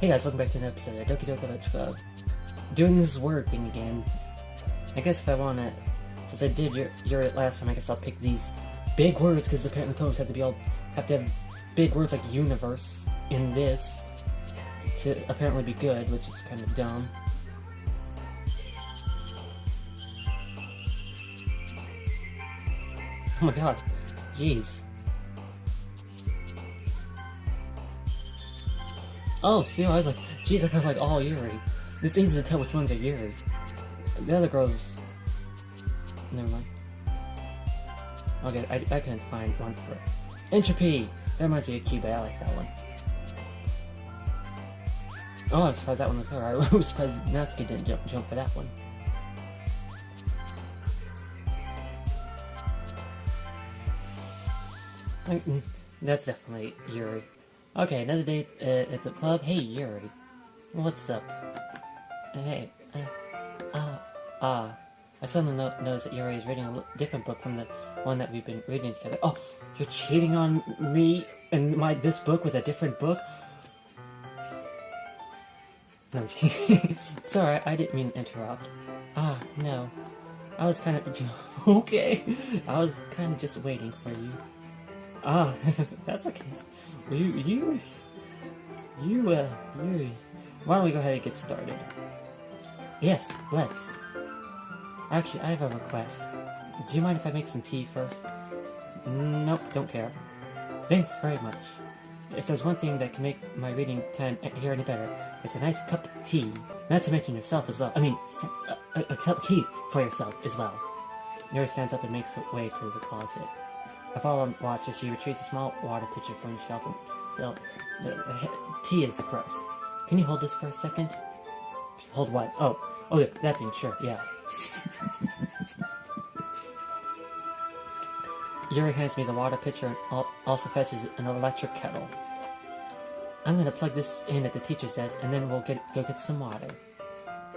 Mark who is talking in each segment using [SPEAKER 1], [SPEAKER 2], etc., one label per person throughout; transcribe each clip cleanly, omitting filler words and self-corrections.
[SPEAKER 1] Hey guys, welcome back to another episode of Doki Doki doing this word thing again. I guess if I want to, since I did Yuri last time, I guess I'll pick these big words, because apparently poems have to have big words like universe in this to apparently be good, which is kind of dumb. Oh my god, jeez. Oh, see, I was like, geez, I got like all Yuri. It's easy to tell which ones are Yuri. The other girls... Never mind. Okay, I couldn't find one for... Entropy! That might be a key, but I like that one. Oh, I'm surprised that one was her. I was surprised Natsuki didn't jump for that one. That's definitely Yuri. Okay, another day at the club. Hey, Yuri. What's up? Hey, I suddenly noticed that Yuri is reading a different book from the one that we've been reading together. Oh, you're cheating on me and this book with a different book? No, I'm just kidding. Sorry, I didn't mean to interrupt. No. I was kind of... Okay. I was kind of just waiting for you. That's the case. Yuri. Why don't we go ahead and get started? Yes, let's. Actually, I have a request. Do you mind if I make some tea first? Nope, don't care. Thanks very much. If there's one thing that can make my reading time here any better, it's a nice cup of tea. Not to mention yourself as well. I mean, a cup of tea for yourself as well. Yuri stands up and makes her way to the closet. I follow and watch as she retrieves a small water pitcher from the shelf and fill the tea is gross. Can you hold this for a second? Hold what? Oh, yeah, that thing, sure, yeah. Yuri hands me the water pitcher and also fetches an electric kettle. I'm gonna plug this in at the teacher's desk and then we'll go get some water.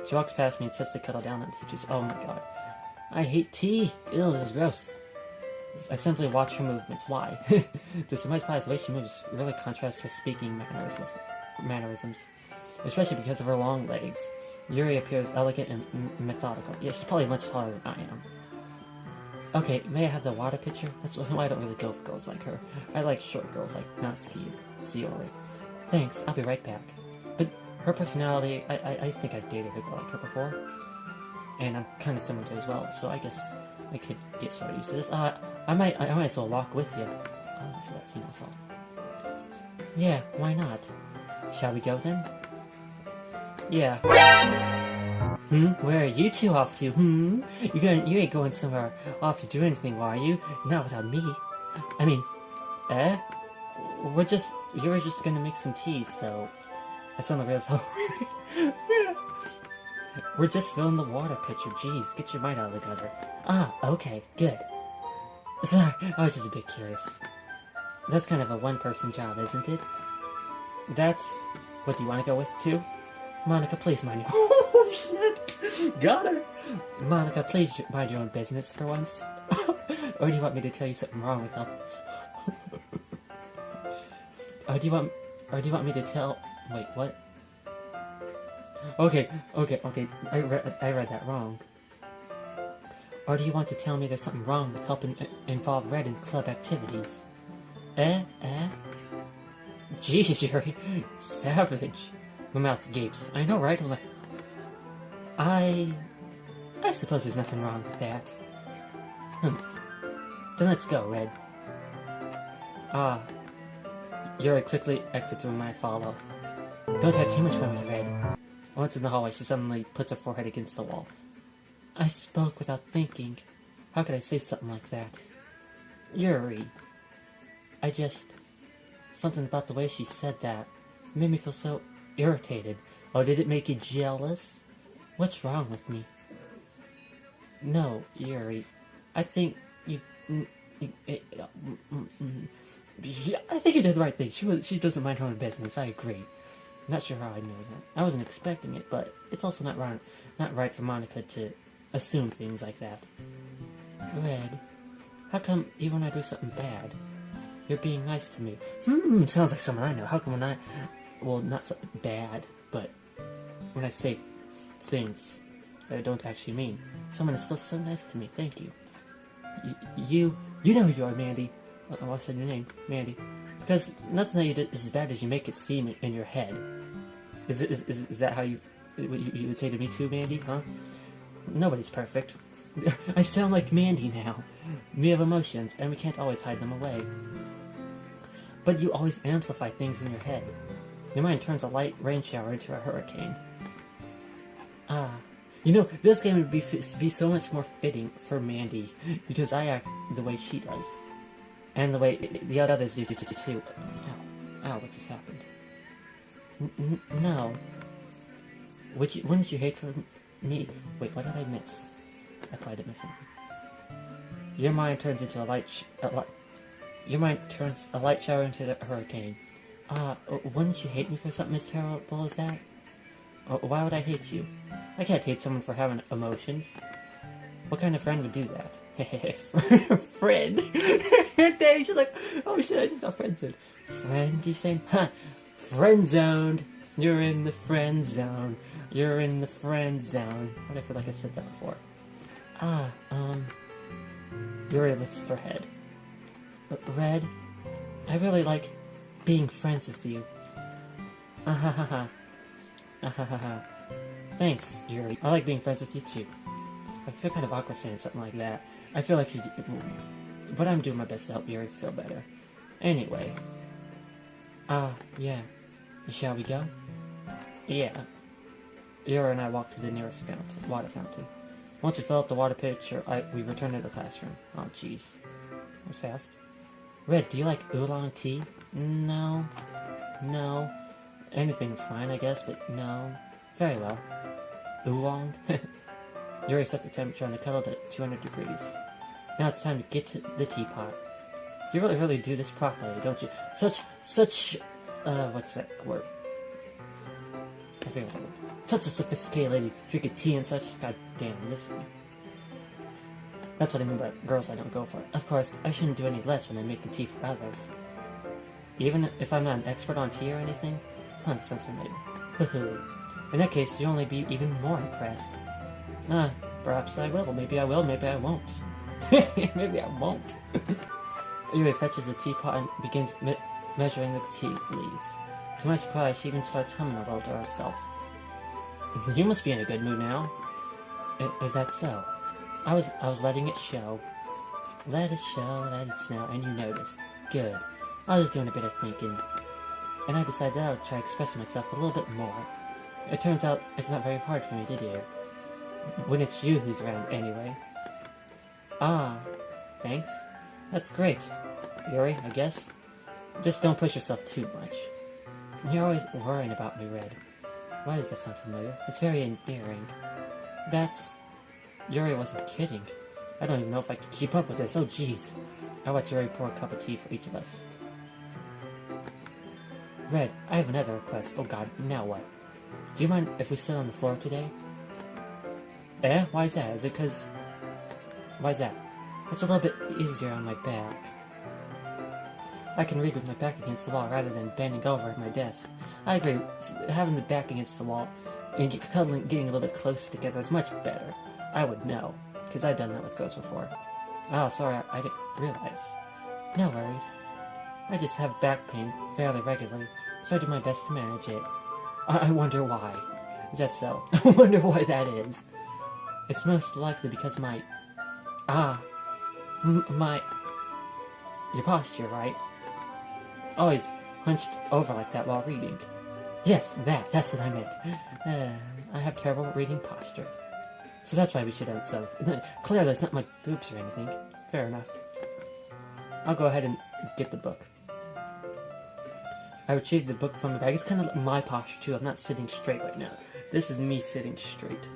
[SPEAKER 1] She walks past me and sets the kettle down on the teacher's. Oh my god. I hate tea! Ew, this is gross. I simply watch her movements. Why? To my surprise, the way she moves really contrasts her speaking mannerisms. Especially because of her long legs. Yuri appears elegant and methodical. Yeah, she's probably much taller than I am. Okay, may I have the water pitcher? That's why I don't really go for girls like her. I like short girls like Natsuki or Yuri. Thanks, I'll be right back. But her personality, I think I've dated a girl like her before. And I'm kind of similar to her as well, so I guess I could get sort of used to this. I might as well walk with you. Oh, so that's all. Yeah, why not? Shall we go then? Yeah. Where are you two off to? You ain't going somewhere off to do anything, are you? Not without me. I mean, you were just gonna make some tea, so I suddenly realized how... We're just filling the water pitcher. Jeez, get your mind out of the gutter. Okay, good. Sorry, I was just a bit curious. That's kind of a one-person job, isn't it? That's... What, do you want to go with, too? Monica, please mind your... Oh, shit! Got her! Monica, please mind your own business for once. Or do you want me to tell you something wrong with help? Or do you want me to tell... Wait, what? Okay, I read that wrong. Or do you want to tell me there's something wrong with helping involve Red in club activities? Jeez, Yuri, savage. My mouth gapes. I know, right? I'm like, I suppose there's nothing wrong with that. Then let's go, Red. Yuri quickly exits when I follow. Don't have too much fun with Red. Once in the hallway, she suddenly puts her forehead against the wall. I spoke without thinking. How could I say something like that? Yuri. Something about the way she said that made me feel so irritated. Oh, did it make you jealous? What's wrong with me? No, Yuri. I think you I think you did the right thing. She doesn't mind her own business. I agree. Not sure how I know that. I wasn't expecting it, but it's also not right for Monica to assume things like that. Red, how come even when I do something bad, you're being nice to me? Sounds like someone I know. How come when well, not so bad, but when I say things that I don't actually mean, someone is still so nice to me. Thank you. You know who you are, Mandy. Oh, I said your name, Mandy. Because nothing that you did is as bad as you make it seem in your head. Is that how you would say to me too, Mandy? Huh? Nobody's perfect. I sound like Mandy now. We have emotions, and we can't always hide them away. But you always amplify things in your head. Your mind turns a light rain shower into a hurricane. You know, this game would be so much more fitting for Mandy, because I act the way she does. And the way the others do too. Ow, what just happened? No. Wouldn't you hate for me? Wait, what did I miss? I probably didn't miss anything. Your mind turns into your mind turns a light shower into a hurricane. Wouldn't you hate me for something as terrible as that? Why would I hate you? I can't hate someone for having emotions. What kind of friend would do that? Friend? Dang, she's like, oh shit, I just got friend-zoned. Friend, you saying? Huh, friend-zoned. You're in the friend zone. You're in the friend zone. What I feel like I said that before. Yuri lifts her head. Red, I really like being friends with you. Thanks, Yuri. I like being friends with you too. I feel kind of awkward saying something like that. I feel like but I'm doing my best to help Yuri feel better. Anyway. Yeah. Shall we go? Yeah. Yuri and I walked to the nearest water fountain. Once we fill up the water pitcher, we returned to the classroom. Oh, jeez. That was fast. Red, do you like oolong tea? No. No. Anything's fine, I guess, but no. Very well. Oolong? Yuri sets the temperature on the kettle to 200 degrees. Now it's time to get to the teapot. You really do this properly, don't you? Such, what's that word? I forget what word. Such a sophisticated lady, drinking tea and such. God damn, this thing. That's what I mean by girls I don't go for. Of course, I shouldn't do any less when I'm making tea for others. Even if I'm not an expert on tea or anything? Huh, sounds familiar. Hoo-hoo. In that case, you'll only be even more impressed. Perhaps I will. Maybe I will, maybe I won't. Maybe I won't. Yuri fetches the teapot and begins measuring the tea leaves. To my surprise, she even starts humming a little to herself. You must be in a good mood now. Is that so? I was letting it show. Let it show, let it snow, and you noticed. Good. I was doing a bit of thinking. And I decided I would try expressing myself a little bit more. It turns out it's not very hard for me to do. When it's you who's around, anyway. Thanks. That's great. Yuri, I guess. Just don't push yourself too much. You're always worrying about me, Red. Why does that sound familiar? It's very endearing. Yuri wasn't kidding. I don't even know if I can keep up with this. Oh, jeez. I'll let Yuri pour a cup of tea for each of us. Red, I have another request. Oh god, now what? Do you mind if we sit on the floor today? Why is that? Is it because... Why is that? It's a little bit easier on my back. I can read with my back against the wall rather than bending over at my desk. I agree, having the back against the wall and getting a little bit closer together is much better. I would know, because I've done that with girls before. Oh, sorry, I didn't realize. No worries. I just have back pain fairly regularly, so I do my best to manage it. I wonder why. Is that so? I wonder why that is. It's most likely because your posture, right? Always hunched over like that while reading. Yes, that's what I meant. I have terrible reading posture. So that's why we should end some. Clearly, it's not my boobs or anything. Fair enough. I'll go ahead and get the book. I retrieved the book from the bag. It's kind of like my posture, too. I'm not sitting straight right now. This is me sitting straight.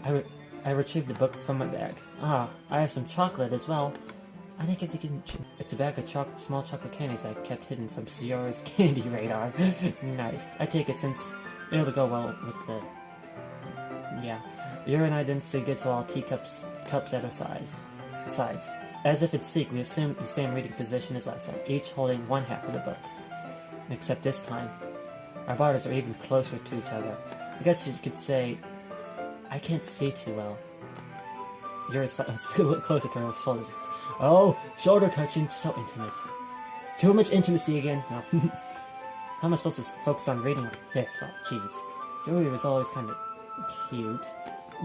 [SPEAKER 1] I retrieved the book from my bag. I have some chocolate as well. I think it's a bag of small chocolate candies I kept hidden from Sierra's candy radar. Nice. I take it since it'll go well with the... Yeah. Yuri and I didn't say good, so all cups at our sides. As if it's secret, we assumed the same reading position as last time, each holding one half of the book. Except this time, our bodies are even closer to each other. I guess you could say, I can't see too well. You're a little closer to her shoulders. Oh, shoulder touching, so intimate. Too much intimacy again. No. How am I supposed to focus on reading like this? Oh, jeez. Yuri was always kind of cute,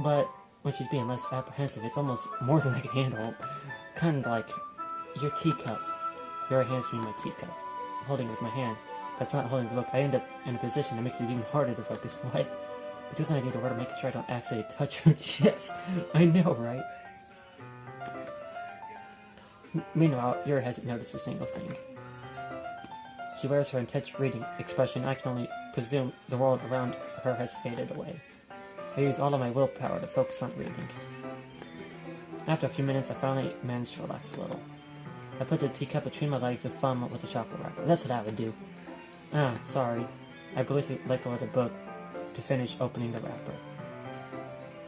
[SPEAKER 1] but when she's being less apprehensive, it's almost more than I can handle. Kind of like your teacup. Yuri hands me my teacup, holding it with my hand. That's not holding the book. I end up in a position that makes it even harder to focus. Why? Because I need to work to make sure I don't actually touch her. Yes, I know, right? Meanwhile, Yuri hasn't noticed a single thing. She wears her intense reading expression. I can only presume the world around her has faded away. I use all of my willpower to focus on reading. After a few minutes, I finally managed to relax a little. I put the teacup between my legs and fumble with the chocolate wrapper. That's what I would do. Ah, sorry. I briefly let go of the book to finish opening the wrapper.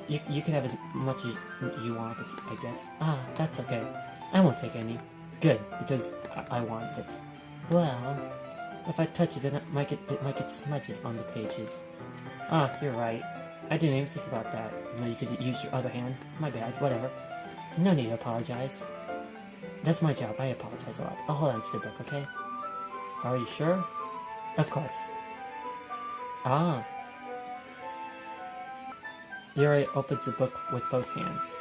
[SPEAKER 1] You can have as much as you want, I guess. Ah, that's okay. I won't take any. Good, because I wanted it. Well, if I touch it, then it might get smudges on the pages. Ah, you're right. I didn't even think about that. You know, you could use your other hand. My bad, whatever. No need to apologize. That's my job. I apologize a lot. I'll hold on to the book, okay? Are you sure? Of course. Ah. Yuri opens the book with both hands.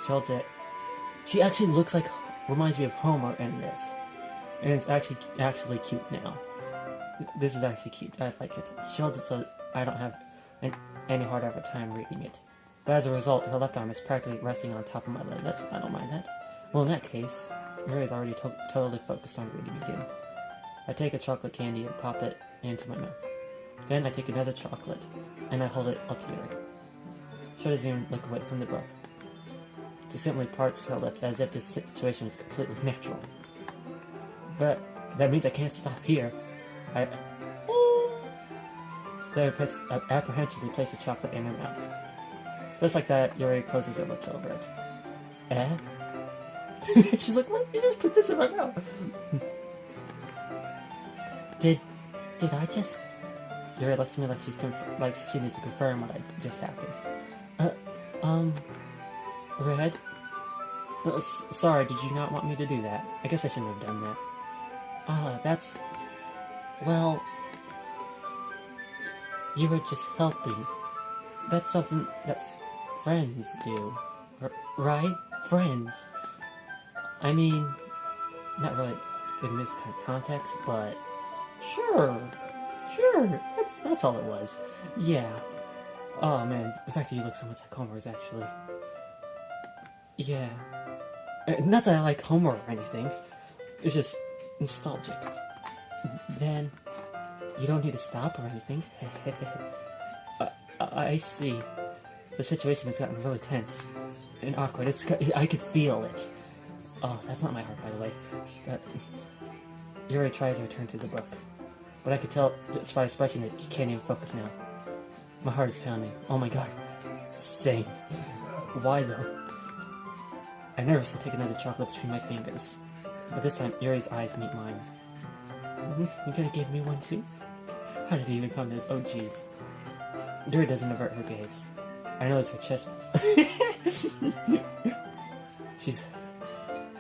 [SPEAKER 1] She holds it. She actually reminds me of Homer in this. And it's actually cute now. This is actually cute. I like it. She holds it so I don't have any hard ever time reading it. But as a result, her left arm is practically resting on top of my leg. I don't mind that. Well, in that case, Yuri is already totally focused on reading again. I take a chocolate candy and pop it into my mouth. Then I take another chocolate, and I hold it up to Yuri. She doesn't even look away from the book. She simply parts her lips as if this situation was completely natural. But that means I can't stop here. Then I apprehensively place the chocolate in her mouth. Just like that, Yuri closes her lips over it. Eh? She's like, what? You just put this in my mouth. Did I just... Yuri looks at me like she needs to confirm what just happened. Red? Sorry, did you not want me to do that? I guess I shouldn't have done that. That's... Well... You were just helping. That's something that friends do. Right? Friends. I mean, not really in this kind of context, but... Sure. That's all it was. Yeah. Oh man, the fact that you look so much like Homer is actually... Yeah. Not that I like Homer or anything. It's just nostalgic. Then, you don't need to stop or anything. I see. The situation has gotten really tense and awkward. I could feel it. Oh, that's not my heart, by the way. Yuri tries to return to the book. But I could tell just by expression that you can't even focus now. My heart is pounding. Oh my god. Same. Why though? I nervously take another chocolate between my fingers. But this time, Yuri's eyes meet mine. You gonna give me one too? How did he even come to this? Oh jeez. Yuri doesn't avert her gaze. I notice her chest.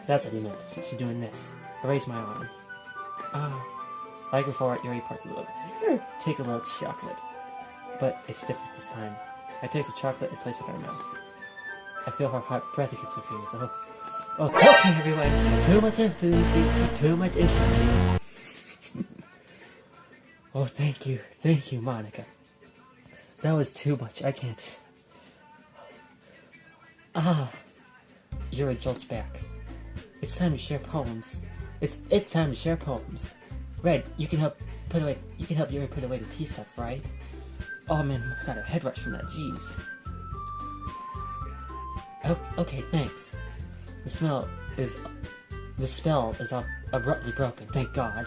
[SPEAKER 1] That's what he meant. She's doing this. I raise my arm. Like before, Yuri parts of the book. Here, take a little chocolate. But it's different this time. I take the chocolate and place it in her mouth. I feel her hot breath against her fingers. Oh, okay, everyone. Too much intimacy. Oh, thank you, Monica. That was too much. I can't. Yuri jolts back. It's time to share poems. It's time to share poems. Red, you can help Yuri put away the tea stuff, right? Oh man, I got a head rush from that. Jeez. Oh, okay, thanks. The spell is abruptly broken. Thank God.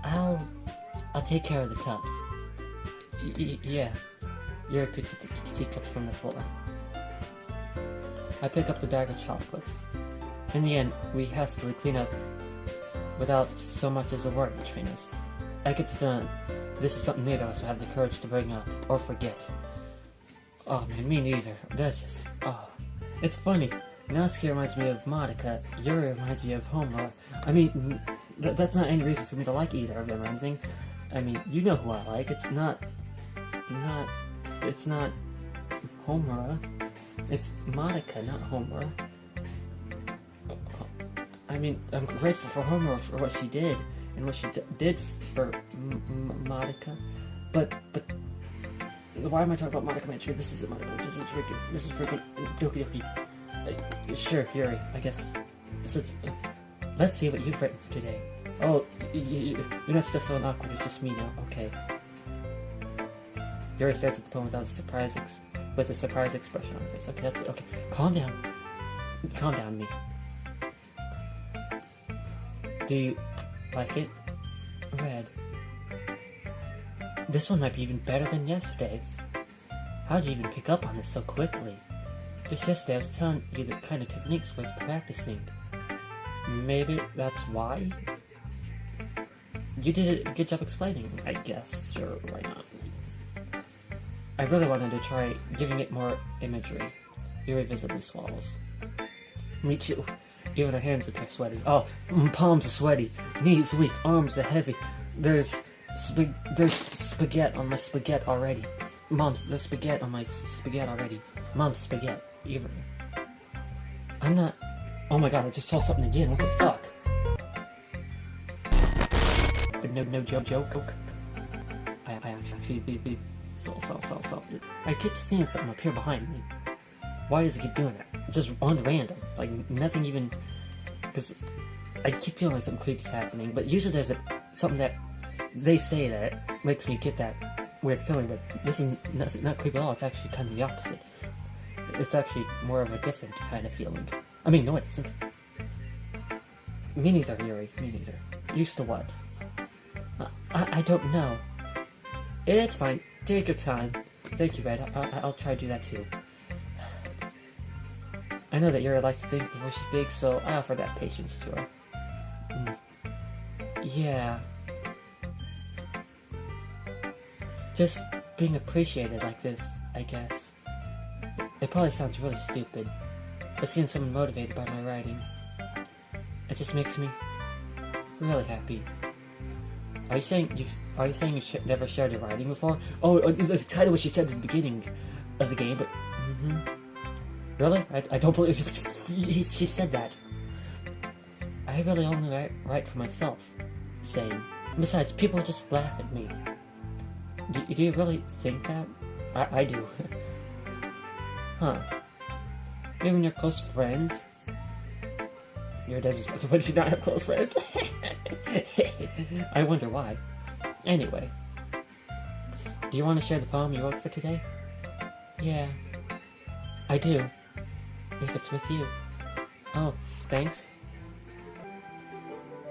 [SPEAKER 1] I'll take care of the cups. Yeah. Yuri picks up the teacups from the floor. I pick up the bag of chocolates. In the end, we hastily clean up without so much as a word between us. I get the feeling this is something neither of us will have the courage to bring up or forget. Oh man, me neither. That's just, it's funny. Natsuki reminds me of Madoka. Yuri reminds me of Homura. I mean, that's not any reason for me to like either of them or anything. I mean, you know who I like. It's not Homura. It's Madoka, not Homura. I mean, I'm grateful for Homura for what she did and what she did for Madoka, but why am I talking about Madoka Mantra? This isn't Madoka. This is freaking Doki Doki. Sure, Yuri. I guess. So let's see what you've written for today. Oh, you're not still feeling awkward. It's just me now. Okay. Yuri stares at the poem without a surprise expression on her face. Okay, that's good. Okay, calm down. Calm down, me. Do you like it? Red. This one might be even better than yesterday's. How'd you even pick up on this so quickly? Just yesterday I was telling you the kind of techniques worth practicing. Maybe that's why? You did a good job explaining, I guess. Sure, why not? I really wanted to try giving it more imagery. Yuri visibly swallows. Me too. Even her hands appear sweaty. Oh, palms are sweaty, knees weak, arms are heavy. There's spaghetti on my spaghetti already. There's spaghetti on my spaghetti already. Mom's spaghetti. Even. I'm not. Oh my god! I just saw something again. What the fuck? But no joke. I actually saw something. I keep seeing something up here behind me. Why does it keep doing that? Just on random, like nothing even. Because I keep feeling like something creepy's happening, but usually there's something that they say that makes me get that weird feeling. But this is not creepy at all. It's actually kind of the opposite. It's actually more of a different kind of feeling. I mean, no, it isn't. Me neither, Yuri. Me neither. Used to what? I don't know. It's fine. Take your time. Thank you, Red. I'll try to do that too. I know that Yuri likes to think before she speaks, so I offer that patience to her. Yeah. Just being appreciated like this, I guess. It probably sounds really stupid, but seeing someone motivated by my writing, it just makes me really happy. Are you saying you never shared your writing before? Oh, that's kind of what she said at the beginning of the game, but Really? I don't believe she said that. I really only write for myself, saying. Besides, people just laugh at me. Do you really think that? I do. Huh. Even your close friends? Your desert. Why did you not have close friends? I wonder why. Anyway. Do you want to share the poem you wrote for today? Yeah. I do. If it's with you. Oh, thanks.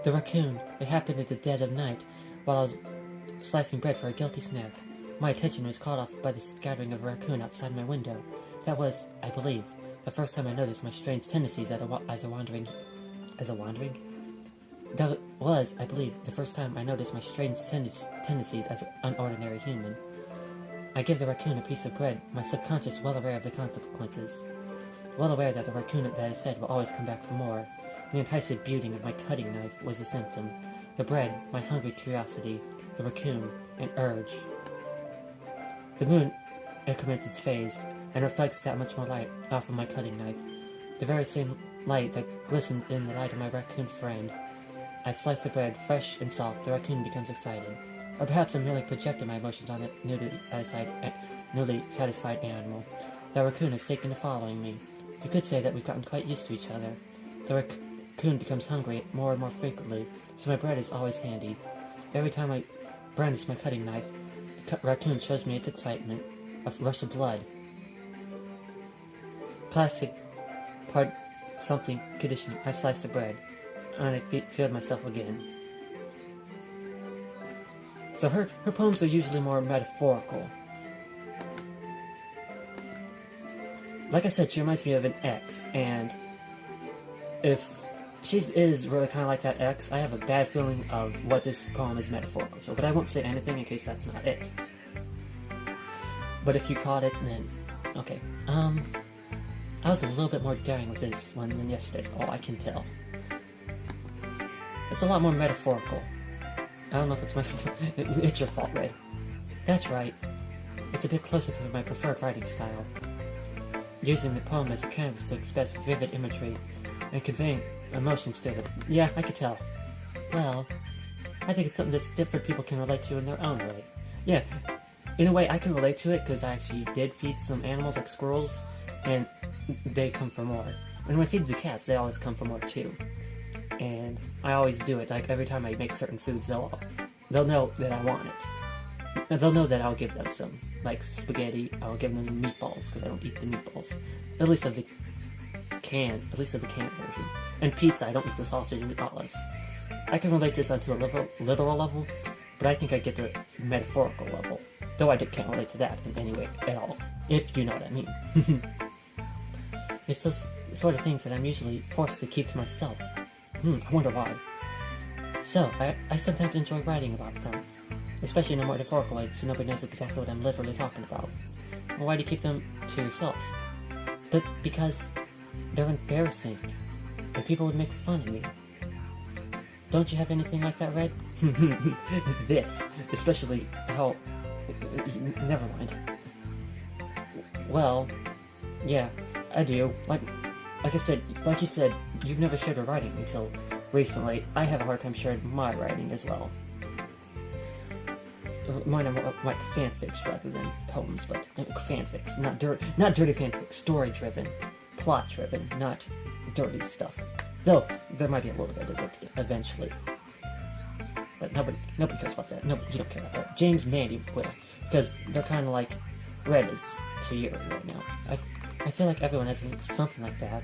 [SPEAKER 1] The raccoon. It happened at the dead of night, while I was slicing bread for a guilty snack. My attention was caught off by the scattering of a raccoon outside my window. That was, I believe, the first time I noticed my strange tendencies as a wandering. That was, I believe, the first time I noticed my strange tendencies as an unordinary human. I give the raccoon a piece of bread, my subconscious well aware of the consequences. Well aware that the raccoon that is fed will always come back for more. The enticing beauty of my cutting knife was the symptom. The bread, my hungry curiosity. The raccoon, an urge. The moon increments its phase, and reflects that much more light off of my cutting knife. The very same light that glistened in the light of my raccoon friend. I slice the bread, fresh and soft. The raccoon becomes excited. Or perhaps I'm merely projecting my emotions on the newly satisfied animal. The raccoon has taken to following me. You could say that we've gotten quite used to each other. The raccoon becomes hungry more and more frequently, so my bread is always handy. Every time I brandish my cutting knife, the raccoon shows me its excitement, a rush of blood. Plastic part something conditioning. I slice the bread, and I feel myself again. So her poems are usually more metaphorical. Like I said, she reminds me of an ex, and if she is really kind of like that X. I have a bad feeling of what this poem is metaphorical to, but I won't say anything in case that's not it. But if you caught it, then okay. I was a little bit more daring with this one than yesterday's. Oh, I can tell. It's a lot more metaphorical. I don't know if it's my it's your fault, Red. That's right. It's a bit closer to my preferred writing style. Using the poem as a canvas to express vivid imagery and conveying emotions to them. Yeah, I could tell. Well, I think it's something that different people can relate to in their own way. Yeah, in a way I can relate to it because I actually did feed some animals like squirrels, and they come for more. And when I feed the cats, they always come for more too. And I always do it. Like every time I make certain foods, they'll know that I want it. And they'll know that I'll give them some. Like spaghetti, I'll give them meatballs because I don't eat the meatballs. At least of the canned version. And pizza, I don't eat the sausage and the olives. I can relate this onto a literal level, but I think I get the metaphorical level. Though I can't relate to that in any way at all, if you know what I mean. It's those sort of things that I'm usually forced to keep to myself. I wonder why. So, I sometimes enjoy writing about them, especially in a more metaphorical way, so nobody knows exactly what I'm literally talking about. Well, why do you keep them to yourself? But because they're embarrassing, and people would make fun of me. Don't you have anything like that, Red? This, especially how... Never mind. Well, yeah, I do. Like you said, you've never shared your writing until recently. I have a hard time sharing my writing as well. Mine are more like fanfics rather than poems, but fanfics, not dirty fanfics, story-driven, plot-driven, not dirty stuff. Though there might be a little bit of it eventually. But nobody cares about that. No, you don't care about that. James, Mandy will, because they're kind of like Red is to Yuri right now. I feel like everyone has something like that.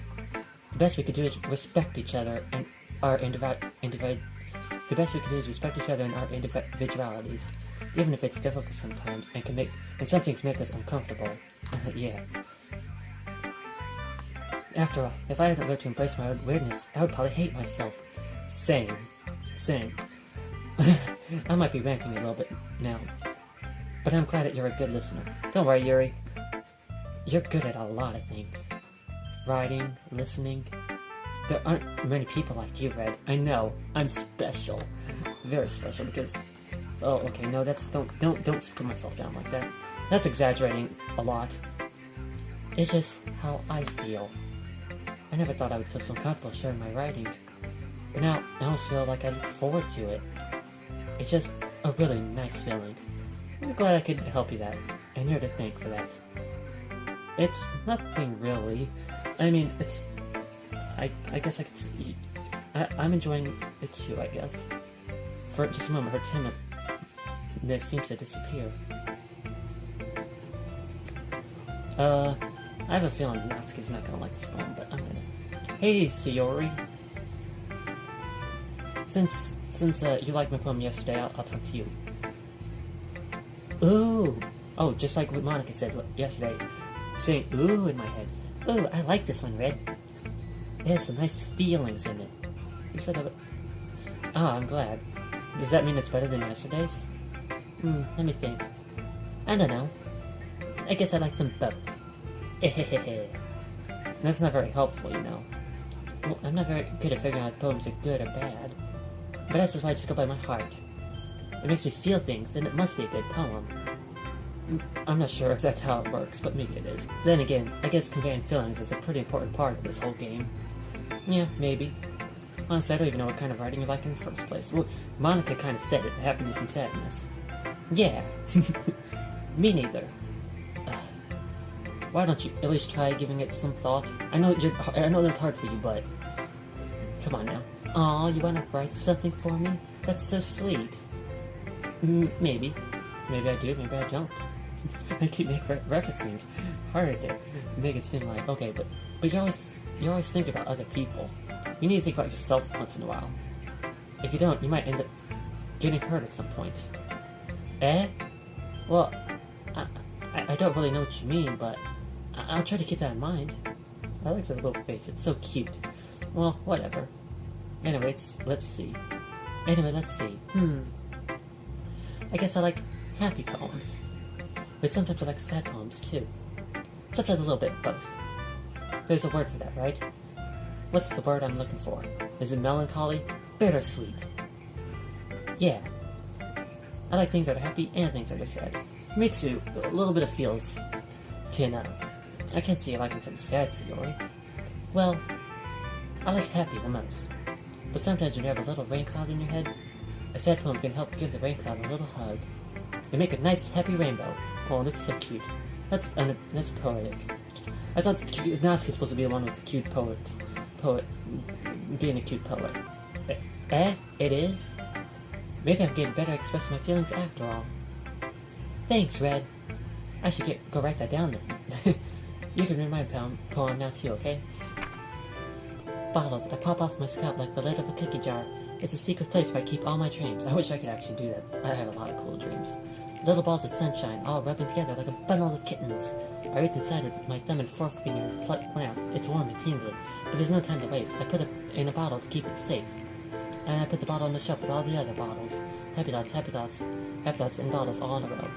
[SPEAKER 1] The best we could do is respect each other and our individualities, even if it's difficult sometimes and some things make us uncomfortable. Yeah. After all, if I hadn't learned to embrace my own weirdness, I would probably hate myself. Same. I might be ranting a little bit now, but I'm glad that you're a good listener. Don't worry, Yuri. You're good at a lot of things. Writing, listening. There aren't many people like you, Red. I know. I'm special. Very special because... Oh, okay, no, don't put myself down like that. That's exaggerating a lot. It's just how I feel. I never thought I would feel so comfortable sharing my writing. But now, I almost feel like I look forward to it. It's just a really nice feeling. I'm glad I could help you that, and you're to thank for that. It's nothing really. I mean, it's... I guess I could see... I'm enjoying it too, I guess. For just a moment, her timidness seems to disappear. I have a feeling Natsuki's not gonna like this poem, but I'm gonna... Hey, Sayori! Since you liked my poem yesterday, I'll talk to you. Ooh! Oh, just like what Monica said yesterday. Saying ooh in my head. Ooh, I like this one, Red. It has some nice feelings in it. You said that... Ah, I'm glad. Does that mean it's better than yesterday's? Let me think. I don't know. I guess I like them both. That's not very helpful, you know. Well, I'm not very good at figuring out if poems are good or bad. But that's just why I just go by my heart. It makes me feel things, and it must be a good poem. I'm not sure if that's how it works, but maybe it is. Then again, I guess conveying feelings is a pretty important part of this whole game. Yeah, maybe. Honestly, I don't even know what kind of writing you like in the first place. Well, Monica kind of said it, happiness and sadness. Yeah. Me neither. Why don't you at least try giving it some thought? I know that's hard for you, but... Come on now. Aw, you wanna write something for me? That's so sweet. Maybe. Maybe I do, maybe I don't. I keep referencing harder to make it seem like, okay, but you always think about other people. You need to think about yourself once in a while. If you don't, you might end up getting hurt at some point. Well, I don't really know what you mean, but I'll try to keep that in mind. I like her little face, it's so cute. Well, whatever. Anyway, let's see. I guess I like happy poems. But sometimes I like sad poems, too. Sometimes a little bit of both. There's a word for that, right? What's the word I'm looking for? Is it melancholy? Bittersweet. Yeah. I like things that are happy and things that are sad. Me too. A little bit of feels I can't see you liking some sad, Yuri. Well, I like happy the most. But sometimes when you have a little rain cloud in your head, a sad poem can help give the rain cloud a little hug and make a nice happy rainbow. Oh, this is so cute. That's poetic. I thought Natsuki's supposed to be the one with the cute poet being a cute poet. It is? Maybe I'm getting better at expressing my feelings after all. Thanks, Red. I should go write that down then. You can read my poem now too, okay? Bottles. I pop off my scalp like the lid of a cookie jar. It's a secret place where I keep all my dreams. I wish I could actually do that. I have a lot of cool dreams. Little balls of sunshine, all rubbing together like a bundle of kittens. I reach inside with my thumb and forefinger clamp. It's warm and tingly, but there's no time to waste. I put it in a bottle to keep it safe. And I put the bottle on the shelf with all the other bottles. Happy thoughts, and bottles all in a row.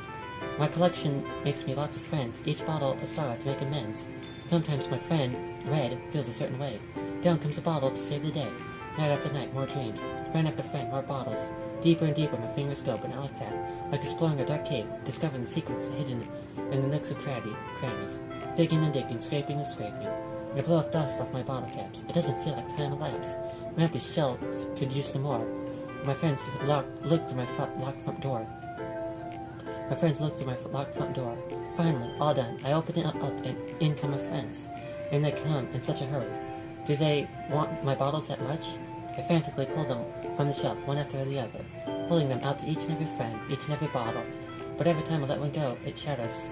[SPEAKER 1] My collection makes me lots of friends, each bottle a starlight to make amends. Sometimes my friend, Red, feels a certain way. Down comes a bottle to save the day. Night after night, more dreams. Friend after friend, more bottles. Deeper and deeper my fingers go, but not like that. Like exploring a dark cave, discovering the secrets hidden in the nooks of crannies. Digging and digging, scraping and scraping. I blow off dust off my bottle caps. It doesn't feel like time elapsed. My empty shelf could use some more. My friends looked through my locked front door. Finally, all done. I open it up and in come my friends. And they come in such a hurry. Do they want my bottles that much? I frantically pull them from the shelf, one after the other, pulling them out to each and every friend, each and every bottle. But every time I let one go, it shatters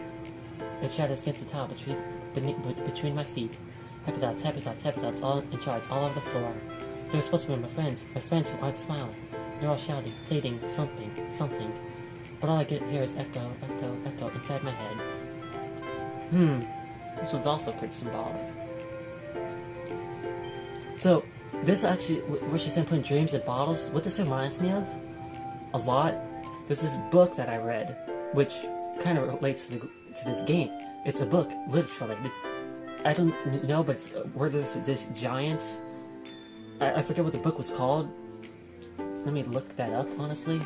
[SPEAKER 1] against the tile between my feet. Happy thoughts, all in charge, all over the floor. They were supposed to be my friends who aren't smiling. They're all shouting, pleading, something. But all I get here is echo inside my head. This one's also pretty symbolic. So, this actually, where she's saying putting dreams in bottles, what this reminds me of a lot, there's this book that I read, which kind of relates to this game. It's a book, literally. I don't know, but it's where there's this giant, I forget what the book was called. Let me look that up, honestly.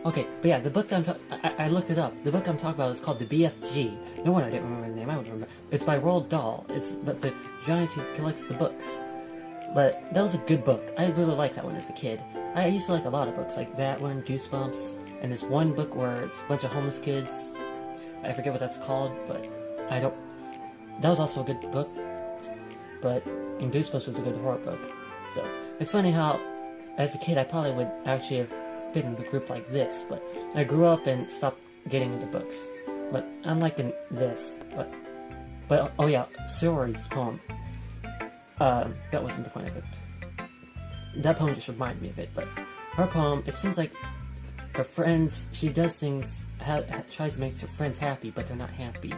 [SPEAKER 1] Okay, but yeah, the book that I looked it up. The book I'm talking about is called the BFG. No wonder I didn't remember his name. I would remember. It's by Roald Dahl. But the giant who collects the books. But that was a good book. I really liked that one as a kid. I used to like a lot of books, like that one, Goosebumps, and this one book where it's a bunch of homeless kids. I forget what that's called, but that was also a good book. But and Goosebumps was a good horror book. So it's funny how, as a kid, I probably would actually have been in a group like this, but I grew up and stopped getting into books. But I'm liking this. But oh yeah, Suri's poem. That wasn't the point of it. That poem just reminded me of it, but her poem, it seems like her friends, she does things, tries to make her friends happy, but they're not happy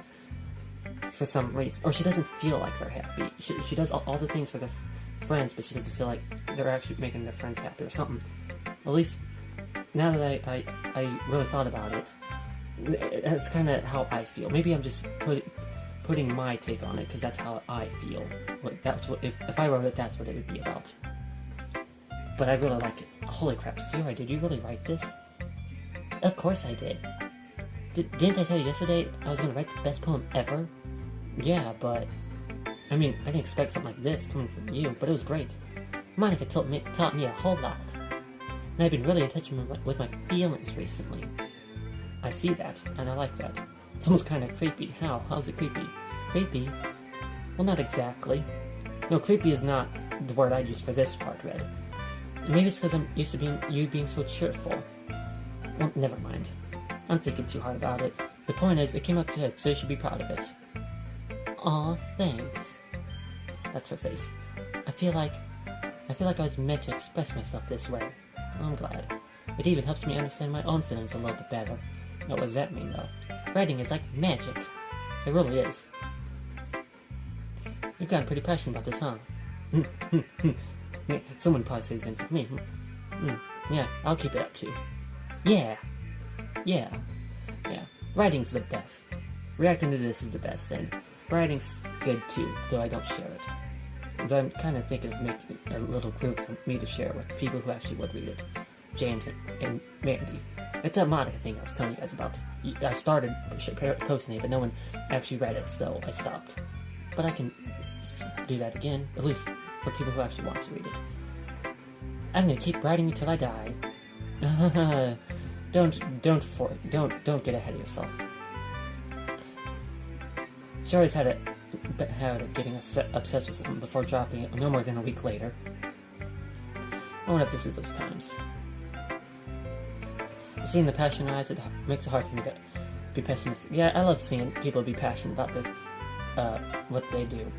[SPEAKER 1] for some reason. Or she doesn't feel like they're happy. She does all the things for their friends, but she doesn't feel like they're actually making their friends happy or something. At least, now that I really thought about it, that's kind of how I feel. Maybe I'm just putting my take on it, because that's how I feel. If I wrote it, that's what it would be about. But I really like it. Holy crap, Suri, did you really write this? Of course I did. Didn't I tell you yesterday I was going to write the best poem ever? Yeah, but I mean, I didn't expect something like this coming from you, but it was great. Monica taught me a whole lot. And I've been really in touch with my feelings recently. I see that, and I like that. It's almost kind of creepy. How's it creepy? Creepy? Well, not exactly. No, creepy is not the word I'd use for this part, Red. Maybe it's because I'm used to you being so cheerful. Well, never mind. I'm thinking too hard about it. The point is, it came out good, so you should be proud of it. Aw, thanks. That's her face. I feel like I was meant to express myself this way. I'm glad. It even helps me understand my own feelings a little bit better. What does that mean, though? Writing is like magic. It really is. You've gotten pretty passionate about this, huh? Someone probably says the same thing to me. Yeah, I'll keep it up too. Yeah. Writing's the best. Reacting to this is the best, and writing's good too, though I don't share it. Though I'm kind of thinking of making a little group for me to share with people who actually would read it. James and Mandy. It's a Monica thing I was telling you guys about. I started posting it, but no one actually read it, so I stopped. But I can do that again, at least for people who actually want to read it. I'm gonna keep writing until I die. Don't get ahead of yourself. She always had a habit of getting obsessed with something before dropping it no more than a week later. I wonder if this is those times. Seeing the passion in her eyes, it makes it hard for me to be pessimistic. Yeah, I love seeing people be passionate about what they do.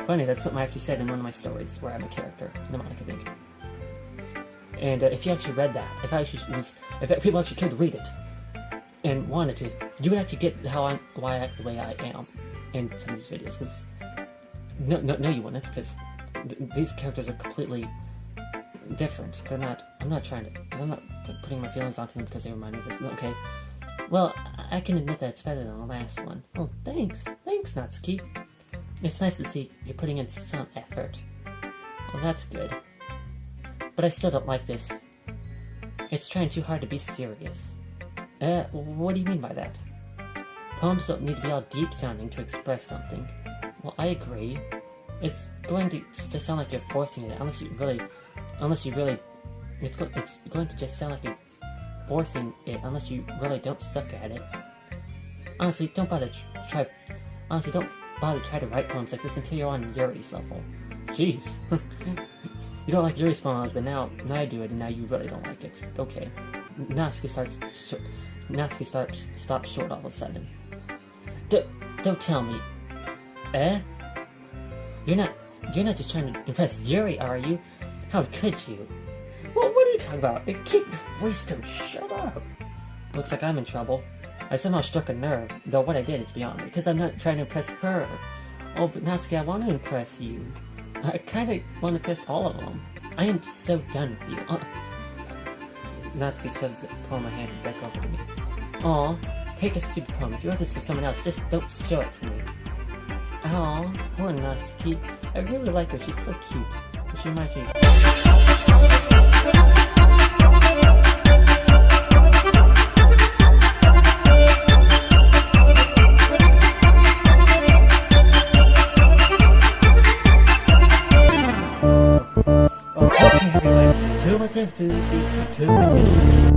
[SPEAKER 1] Funny, that's something I actually said in one of my stories where I'm a character, the Monica thing. And if you actually read that, if people actually cared to read it and wanted to, you would actually get why I act the way I am in some of these videos. Because no, you wouldn't, because these characters are completely different. I'm not putting my feelings onto them because they remind me of this. Okay, well, I can admit that it's better than the last one. Oh, thanks, Natsuki. It's nice to see you're putting in some effort. Well, that's good. But I still don't like this. It's trying too hard to be serious. What do you mean by that? Poems don't need to be all deep-sounding to express something. Well, I agree. It's going to just sound like you're forcing it, unless you really, it's going to just sound like you're forcing it, unless you really don't suck at it. Honestly, don't bother to try to write poems like this until you're on Yuri's level. Jeez. You don't like Yuri's poems, but now I do it, and now you really don't like it. Okay. Natsuki stops short all of a sudden. Don't tell me. You're not just trying to impress Yuri, are you? How could you? Well, what are you talking about? Keep your voice down. Shut up. Looks like I'm in trouble. I somehow struck a nerve, though what I did is beyond me, because I'm not trying to impress her. Oh, but Natsuki, I want to impress you. I kind of want to impress all of them. I am so done with you. Natsuki shoves the poem I handed back over to me. Aw, take a stupid poem. If you wrote this for someone else, just don't show it to me. Aw, poor Natsuki. I really like her. She's so cute. She reminds me of... Too much intimacy.